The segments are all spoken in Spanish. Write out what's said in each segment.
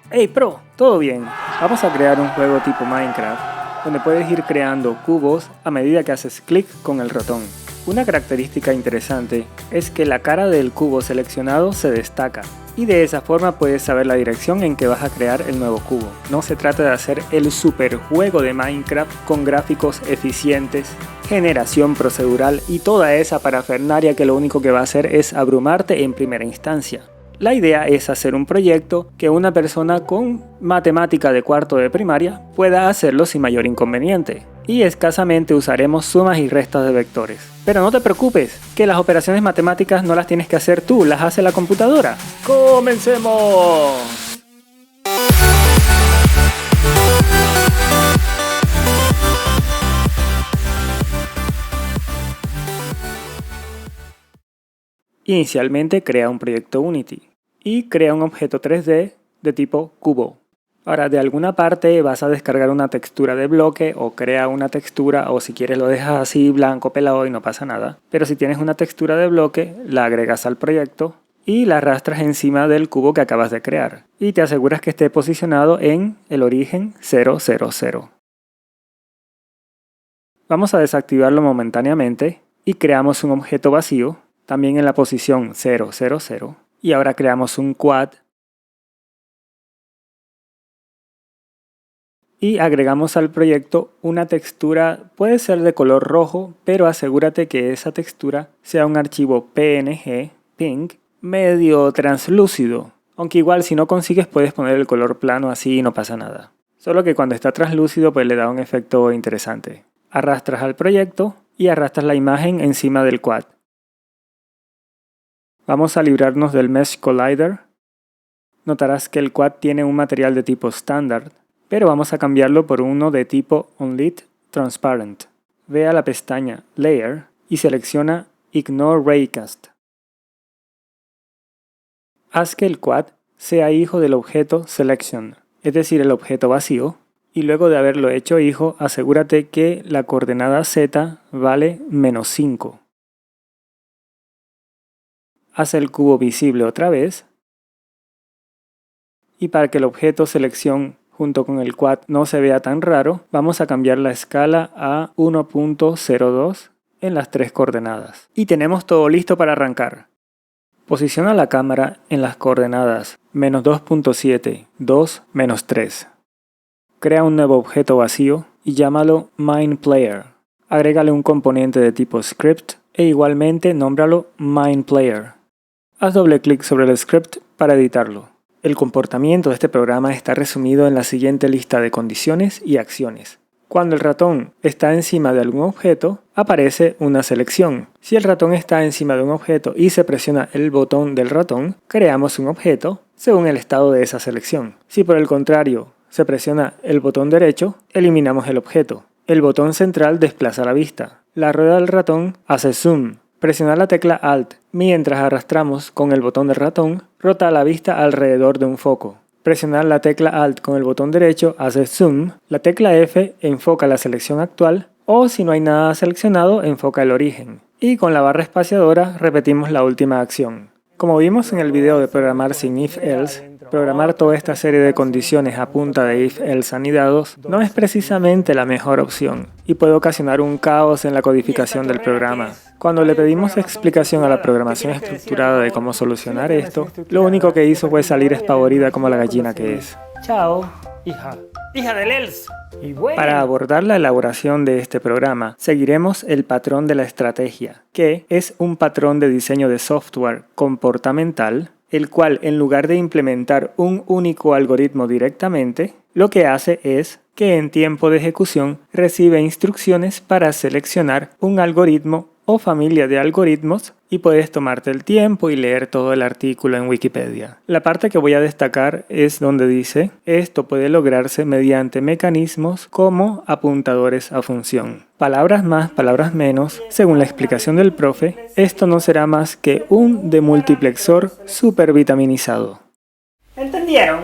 Hey Pro, ¿todo bien? Vamos a crear un juego tipo Minecraft, donde puedes ir creando cubos a medida que haces clic con el ratón. Una característica interesante es que la cara del cubo seleccionado se destaca, y de esa forma puedes saber la dirección en que vas a crear el nuevo cubo. No se trata de hacer el superjuego de Minecraft con gráficos eficientes, generación procedural y toda esa parafernalia que lo único que va a hacer es abrumarte en primera instancia. La idea es hacer un proyecto que una persona con matemática de cuarto de primaria pueda hacerlo sin mayor inconveniente. Y escasamente usaremos sumas y restas de vectores. Pero no te preocupes, que las operaciones matemáticas no las tienes que hacer tú, las hace la computadora. ¡Comencemos! Inicialmente crea un proyecto Unity y crea un objeto 3D de tipo cubo. Ahora, de alguna parte vas a descargar una textura de bloque o crea una textura, o si quieres lo dejas así blanco pelado y no pasa nada. Pero si tienes una textura de bloque, la agregas al proyecto y la arrastras encima del cubo que acabas de crear. Y te aseguras que esté posicionado en el origen 000. Vamos a desactivarlo momentáneamente y creamos un objeto vacío, también en la posición 000. Y ahora creamos un quad y agregamos al proyecto una textura, puede ser de color rojo, pero asegúrate que esa textura sea un archivo PNG, pink, medio translúcido. Aunque igual si no consigues puedes poner el color plano así y no pasa nada. Solo que cuando está translúcido pues le da un efecto interesante. Arrastras al proyecto y arrastras la imagen encima del quad. Vamos a librarnos del Mesh Collider. Notarás que el quad tiene un material de tipo estándar, pero vamos a cambiarlo por uno de tipo Unlit Transparent. Ve a la pestaña Layer y selecciona Ignore Raycast. Haz que el quad sea hijo del objeto Selection, es decir, el objeto vacío, y luego de haberlo hecho hijo, asegúrate que la coordenada Z vale -5. Haz el cubo visible otra vez, y para que el objeto selección junto con el quad no se vea tan raro, vamos a cambiar la escala a 1.02 en las 3 coordenadas. Y tenemos todo listo para arrancar. Posiciona la cámara en las coordenadas -2.7, 2, -3. Crea un nuevo objeto vacío y llámalo MinePlayer. Agrégale un componente de tipo script e igualmente nómbralo MinePlayer. Haz doble clic sobre el script para editarlo. El comportamiento de este programa está resumido en la siguiente lista de condiciones y acciones. Cuando el ratón está encima de algún objeto, aparece una selección. Si el ratón está encima de un objeto y se presiona el botón del ratón, creamos un objeto según el estado de esa selección. Si por el contrario se presiona el botón derecho, eliminamos el objeto. El botón central desplaza la vista. La rueda del ratón hace zoom. Presionar la tecla Alt mientras arrastramos con el botón del ratón rota la vista alrededor de un foco. Presionar la tecla Alt con el botón derecho hace zoom. La tecla F enfoca la selección actual o si no hay nada seleccionado enfoca el origen. Y con la barra espaciadora repetimos la última acción. Como vimos en el video de programar sin if-else, programar toda esta serie de condiciones a punta de if-else anidados no es precisamente la mejor opción y puede ocasionar un caos en la codificación del programa. Cuando le pedimos explicación a la programación estructurada de cómo solucionar esto, lo único que hizo fue salir espavorida como la gallina que es. Chao, hija. Hija del else. Para abordar la elaboración de este programa, seguiremos el patrón de la estrategia, que es un patrón de diseño de software comportamental, el cual en lugar de implementar un único algoritmo directamente, lo que hace es que en tiempo de ejecución recibe instrucciones para seleccionar un algoritmo o familia de algoritmos y puedes tomarte el tiempo y leer todo el artículo en Wikipedia. La parte que voy a destacar es donde dice: esto puede lograrse mediante mecanismos como apuntadores a función. Palabras más, palabras menos, según la explicación del profe, esto no será más que un demultiplexor supervitaminizado. ¿Entendieron?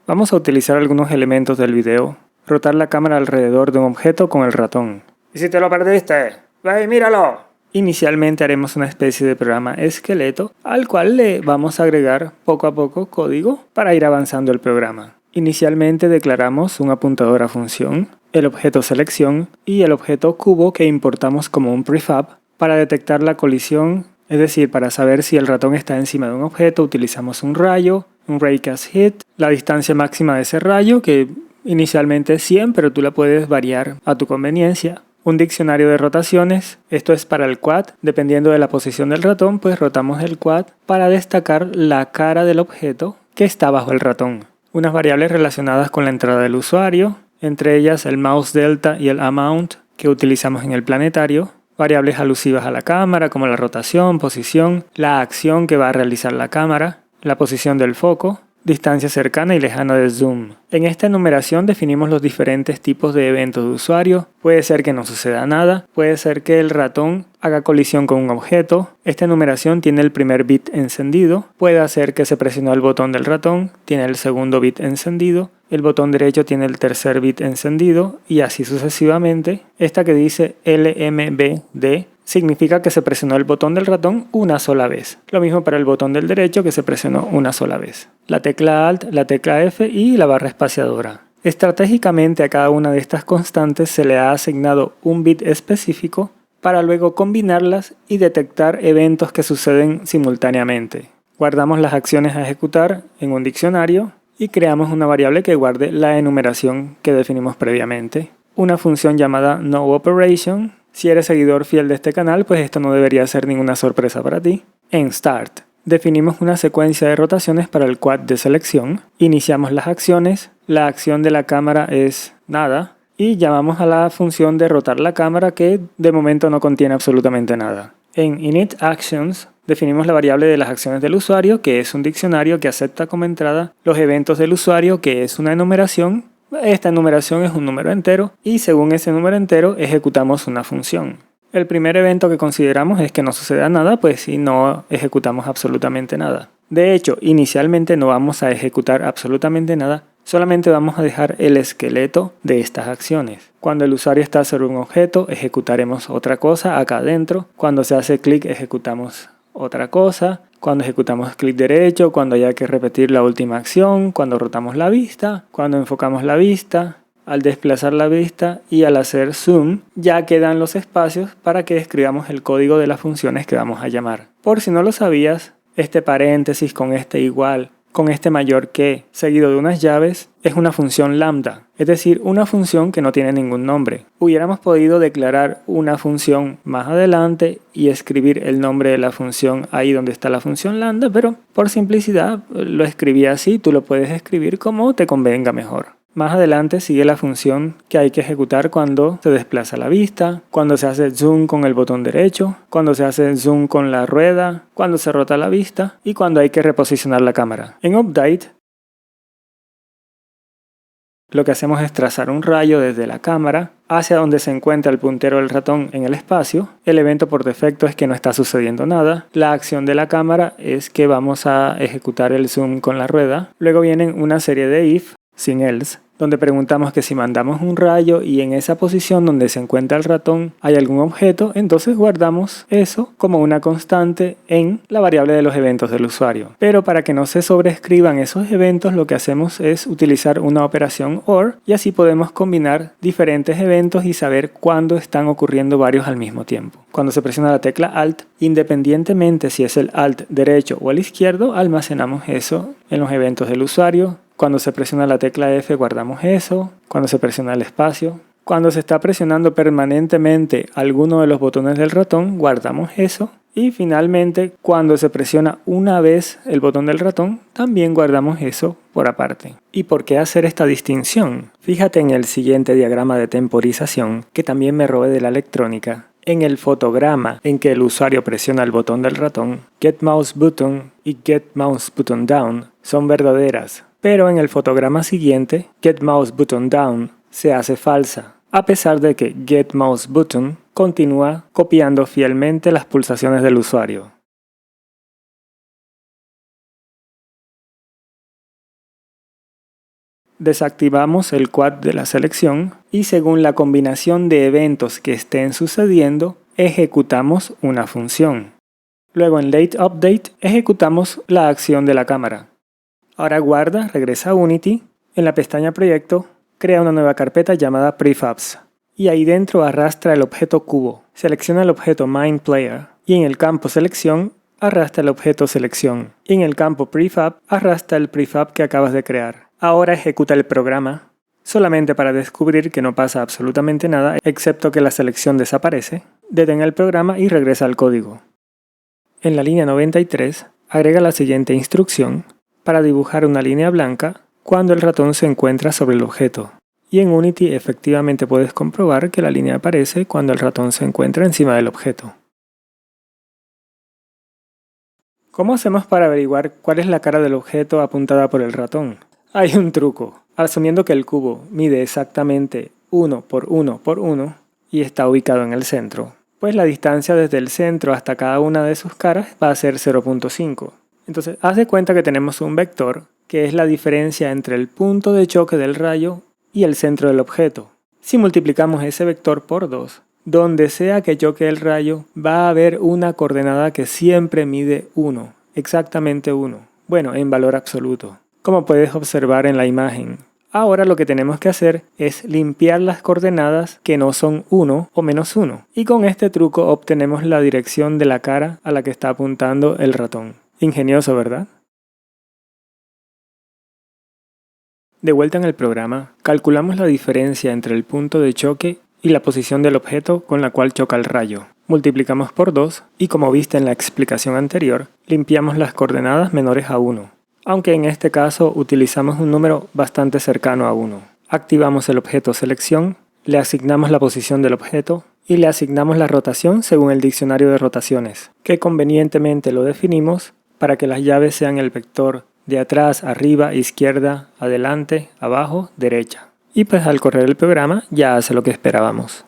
Vamos a utilizar algunos elementos del video. Rotar la cámara alrededor de un objeto con el ratón. ¿Y si te lo perdiste? ¡Ve y míralo! Inicialmente haremos una especie de programa esqueleto al cual le vamos a agregar poco a poco código para ir avanzando el programa. Inicialmente declaramos un apuntador a función, el objeto selección y el objeto cubo que importamos como un prefab para detectar la colisión, es decir, para saber si el ratón está encima de un objeto utilizamos un rayo, un raycast hit, la distancia máxima de ese rayo que inicialmente es 100 pero tú la puedes variar a tu conveniencia. Un diccionario de rotaciones, esto es para el quad, dependiendo de la posición del ratón pues rotamos el quad para destacar la cara del objeto que está bajo el ratón. Unas variables relacionadas con la entrada del usuario, entre ellas el mouse delta y el amount que utilizamos en el planetario, variables alusivas a la cámara como la rotación, posición, la acción que va a realizar la cámara, la posición del foco, distancia cercana y lejana de zoom. En esta enumeración definimos los diferentes tipos de eventos de usuario. Puede ser que no suceda nada, puede ser que el ratón haga colisión con un objeto. Esta enumeración tiene el primer bit encendido. Puede hacer que se presionó el botón del ratón, tiene el segundo bit encendido. El botón derecho tiene el tercer bit encendido y así sucesivamente. Esta que dice LMBD significa que se presionó el botón del ratón una sola vez. Lo mismo para el botón del derecho que se presionó una sola vez. La tecla Alt, la tecla F y la barra espaciadora. Estratégicamente a cada una de estas constantes se le ha asignado un bit específico para luego combinarlas y detectar eventos que suceden simultáneamente. Guardamos las acciones a ejecutar en un diccionario y creamos una variable que guarde la enumeración que definimos previamente. Una función llamada noOperation. Si eres seguidor fiel de este canal, pues esto no debería ser ninguna sorpresa para ti. En Start, definimos una secuencia de rotaciones para el quad de selección. Iniciamos las acciones. La acción de la cámara es nada. Y llamamos a la función de rotar la cámara que de momento no contiene absolutamente nada. En Init Actions, definimos la variable de las acciones del usuario, que es un diccionario que acepta como entrada los eventos del usuario, que es una enumeración. Esta enumeración es un número entero y según ese número entero ejecutamos una función. El primer evento que consideramos es que no suceda nada, pues si no ejecutamos absolutamente nada. De hecho, inicialmente no vamos a ejecutar absolutamente nada, solamente vamos a dejar el esqueleto de estas acciones. Cuando el usuario está sobre un objeto, ejecutaremos otra cosa acá adentro. Cuando se hace clic, ejecutamos otra cosa. Cuando ejecutamos clic derecho, cuando haya que repetir la última acción, cuando rotamos la vista, cuando enfocamos la vista, al desplazar la vista y al hacer zoom, ya quedan los espacios para que escribamos el código de las funciones que vamos a llamar. Por si no lo sabías, este paréntesis con este igual, con este mayor que, seguido de unas llaves, es una función lambda, es decir, una función que no tiene ningún nombre. Hubiéramos podido declarar una función más adelante y escribir el nombre de la función ahí donde está la función lambda, pero por simplicidad lo escribí así, tú lo puedes escribir como te convenga mejor. Más adelante sigue la función que hay que ejecutar cuando se desplaza la vista, cuando se hace zoom con el botón derecho, cuando se hace zoom con la rueda, cuando se rota la vista y cuando hay que reposicionar la cámara. En Update, lo que hacemos es trazar un rayo desde la cámara hacia donde se encuentra el puntero del ratón en el espacio. El evento por defecto es que no está sucediendo nada. La acción de la cámara es que vamos a ejecutar el zoom con la rueda. Luego vienen una serie de if, sin else, donde preguntamos que si mandamos un rayo y en esa posición donde se encuentra el ratón hay algún objeto, entonces guardamos eso como una constante en la variable de los eventos del usuario. Pero para que no se sobreescriban esos eventos, lo que hacemos es utilizar una operación OR y así podemos combinar diferentes eventos y saber cuándo están ocurriendo varios al mismo tiempo. Cuando se presiona la tecla Alt, independientemente si es el Alt derecho o el izquierdo, almacenamos eso en los eventos del usuario. Cuando se presiona la tecla F guardamos eso, cuando se presiona el espacio. Cuando se está presionando permanentemente alguno de los botones del ratón, guardamos eso. Y finalmente, cuando se presiona una vez el botón del ratón, también guardamos eso por aparte. ¿Y por qué hacer esta distinción? Fíjate en el siguiente diagrama de temporización, que también me robé de la electrónica. En el fotograma en que el usuario presiona el botón del ratón, getMouseButton y getMouseButtonDown son verdaderas. Pero en el fotograma siguiente, getMouseButtonDown se hace falsa, a pesar de que getMouseButton continúa copiando fielmente las pulsaciones del usuario. Desactivamos el quad de la selección y según la combinación de eventos que estén sucediendo, ejecutamos una función. Luego en lateUpdate ejecutamos la acción de la cámara. Ahora guarda, regresa a Unity, en la pestaña Proyecto, crea una nueva carpeta llamada Prefabs. Y ahí dentro arrastra el objeto cubo. Selecciona el objeto MinePlayer y en el campo Selección arrastra el objeto Selección. Y en el campo Prefab arrastra el prefab que acabas de crear. Ahora ejecuta el programa, solamente para descubrir que no pasa absolutamente nada excepto que la selección desaparece. Detén el programa y regresa al código. En la línea 93 agrega la siguiente instrucción para dibujar una línea blanca cuando el ratón se encuentra sobre el objeto. Y en Unity efectivamente puedes comprobar que la línea aparece cuando el ratón se encuentra encima del objeto. ¿Cómo hacemos para averiguar cuál es la cara del objeto apuntada por el ratón? Hay un truco. Asumiendo que el cubo mide exactamente 1 por 1 por 1 y está ubicado en el centro, pues la distancia desde el centro hasta cada una de sus caras va a ser 0.5. Entonces, haz de cuenta que tenemos un vector, que es la diferencia entre el punto de choque del rayo y el centro del objeto. Si multiplicamos ese vector por 2, donde sea que choque el rayo, va a haber una coordenada que siempre mide 1, exactamente 1, bueno, en valor absoluto, como puedes observar en la imagen. Ahora lo que tenemos que hacer es limpiar las coordenadas que no son 1 o menos 1, y con este truco obtenemos la dirección de la cara a la que está apuntando el ratón. Ingenioso, ¿verdad? De vuelta en el programa, calculamos la diferencia entre el punto de choque y la posición del objeto con la cual choca el rayo. Multiplicamos por 2 y, como viste en la explicación anterior, limpiamos las coordenadas menores a 1, aunque en este caso utilizamos un número bastante cercano a 1. Activamos el objeto selección, le asignamos la posición del objeto y le asignamos la rotación según el diccionario de rotaciones, que convenientemente lo definimos para que las llaves sean el vector de atrás, arriba, izquierda, adelante, abajo, derecha. Y pues al correr el programa ya hace lo que esperábamos.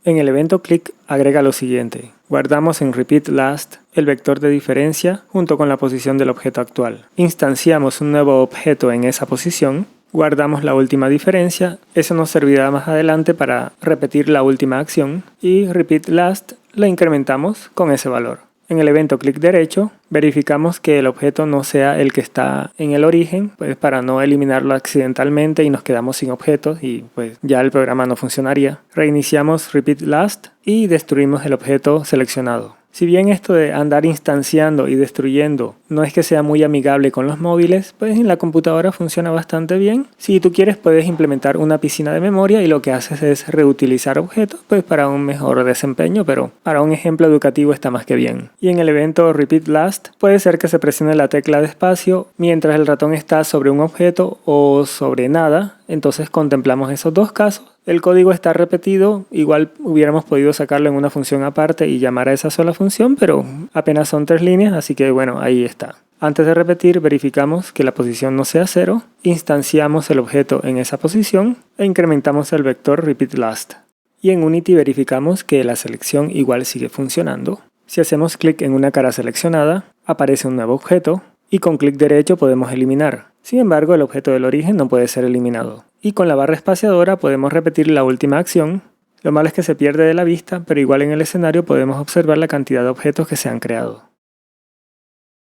En el evento click agrega lo siguiente. Guardamos en repeat last el vector de diferencia junto con la posición del objeto actual. Instanciamos un nuevo objeto en esa posición. Guardamos la última diferencia. Eso nos servirá más adelante para repetir la última acción. Y repeat last la incrementamos con ese valor. En el evento clic derecho, verificamos que el objeto no sea el que está en el origen, pues para no eliminarlo accidentalmente y nos quedamos sin objetos y pues ya el programa no funcionaría. Reiniciamos repeat last y destruimos el objeto seleccionado. Si bien esto de andar instanciando y destruyendo no es que sea muy amigable con los móviles, pues en la computadora funciona bastante bien. Si tú quieres puedes implementar una piscina de memoria y lo que haces es reutilizar objetos pues para un mejor desempeño, pero para un ejemplo educativo está más que bien. Y en el evento repeat last puede ser que se presione la tecla de espacio mientras el ratón está sobre un objeto o sobre nada, entonces contemplamos esos dos casos. El código está repetido, igual hubiéramos podido sacarlo en una función aparte y llamar a esa sola función, pero apenas son 3 líneas, así que bueno, ahí está. Antes de repetir, verificamos que la posición no sea 0, instanciamos el objeto en esa posición e incrementamos el vector repeat last. Y en Unity verificamos que la selección igual sigue funcionando. Si hacemos clic en una cara seleccionada, aparece un nuevo objeto y con clic derecho podemos eliminar. Sin embargo, el objeto del origen no puede ser eliminado. Y con la barra espaciadora podemos repetir la última acción. Lo malo es que se pierde de la vista, pero igual en el escenario podemos observar la cantidad de objetos que se han creado.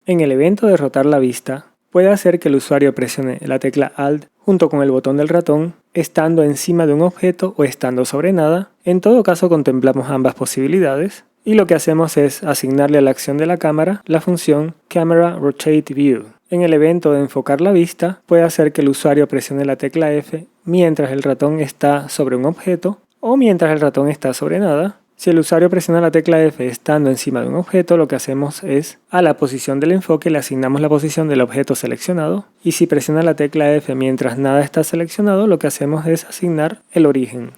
En el evento de rotar la vista, puede hacer que el usuario presione la tecla Alt junto con el botón del ratón, estando encima de un objeto o estando sobre nada. En todo caso contemplamos ambas posibilidades. Y lo que hacemos es asignarle a la acción de la cámara la función Camera Rotate View. En el evento de enfocar la vista, puede hacer que el usuario presione la tecla F mientras el ratón está sobre un objeto o mientras el ratón está sobre nada. Si el usuario presiona la tecla F estando encima de un objeto, lo que hacemos es a la posición del enfoque le asignamos la posición del objeto seleccionado. Y si presiona la tecla F mientras nada está seleccionado, lo que hacemos es asignar el origen.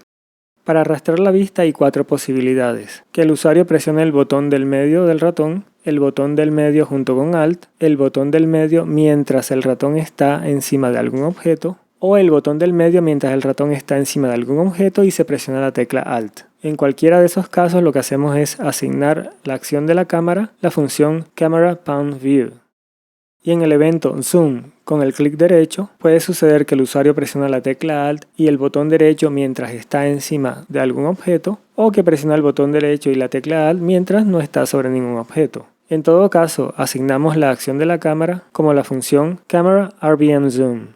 Para arrastrar la vista hay 4 posibilidades. Que el usuario presione el botón del medio del ratón, el botón del medio junto con Alt, el botón del medio mientras el ratón está encima de algún objeto, o el botón del medio mientras el ratón está encima de algún objeto y se presiona la tecla Alt. En cualquiera de esos casos lo que hacemos es asignar la acción de la cámara la función Camera Pan View. Y en el evento Zoom con el clic derecho puede suceder que el usuario presiona la tecla Alt y el botón derecho mientras está encima de algún objeto, o que presiona el botón derecho y la tecla Alt mientras no está sobre ningún objeto. En todo caso, asignamos la acción de la cámara como la función Camera RBM Zoom.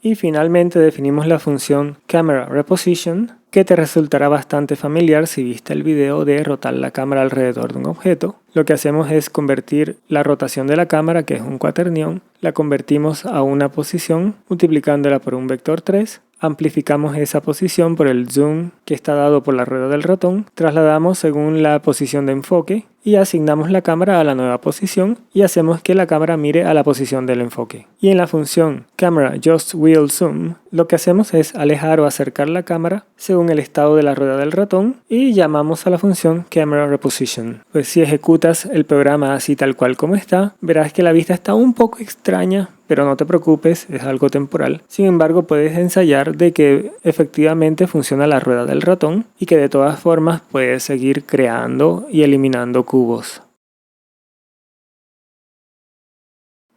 Y finalmente definimos la función Camera Reposition, que te resultará bastante familiar si viste el video de rotar la cámara alrededor de un objeto. Lo que hacemos es convertir la rotación de la cámara, que es un cuaternión, la convertimos a una posición multiplicándola por un vector 3, amplificamos esa posición por el zoom que está dado por la rueda del ratón, trasladamos según la posición de enfoque y asignamos la cámara a la nueva posición y hacemos que la cámara mire a la posición del enfoque. Y en la función Camera Just Wheel Zoom, lo que hacemos es alejar o acercar la cámara según el estado de la rueda del ratón y llamamos a la función Camera Reposition. Pues si ejecutas el programa así tal cual como está, verás que la vista está un poco extraña, pero no te preocupes, es algo temporal. Sin embargo, puedes ensayar de que efectivamente funciona la rueda del ratón y que de todas formas puedes seguir creando y eliminando cubos.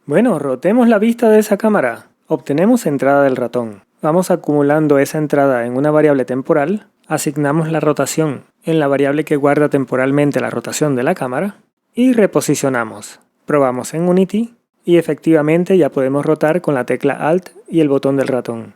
Bueno, rotemos la vista de esa cámara. Obtenemos entrada del ratón. Vamos acumulando esa entrada en una variable temporal, asignamos la rotación en la variable que guarda temporalmente la rotación de la cámara y reposicionamos. Probamos en Unity y efectivamente ya podemos rotar con la tecla Alt y el botón del ratón.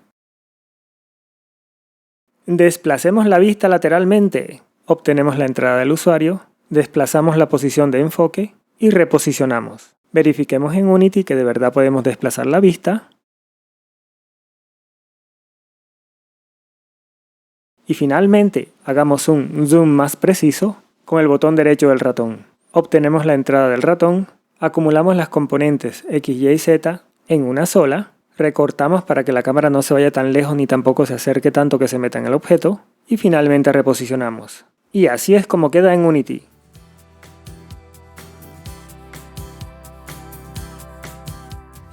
Desplacemos la vista lateralmente. Obtenemos la entrada del usuario, desplazamos la posición de enfoque y reposicionamos. Verifiquemos en Unity que de verdad podemos desplazar la vista. Y finalmente, hagamos un zoom más preciso con el botón derecho del ratón. Obtenemos la entrada del ratón, acumulamos las componentes X, Y y Z en una sola, recortamos para que la cámara no se vaya tan lejos ni tampoco se acerque tanto que se meta en el objeto, y finalmente reposicionamos. Y así es como queda en Unity.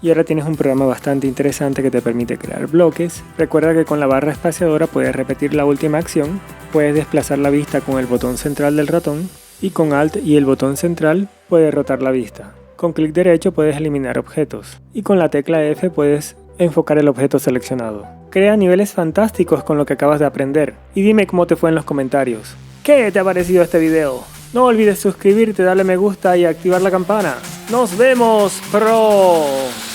Y ahora tienes un programa bastante interesante que te permite crear bloques. Recuerda que con la barra espaciadora puedes repetir la última acción, puedes desplazar la vista con el botón central del ratón y con Alt y el botón central puedes rotar la vista. Con clic derecho puedes eliminar objetos y con la tecla F puedes enfocar el objeto seleccionado. Crea niveles fantásticos con lo que acabas de aprender y dime cómo te fue en los comentarios. ¿Qué te ha parecido este video? No olvides suscribirte, darle me gusta y activar la campana. ¡Nos vemos, pro!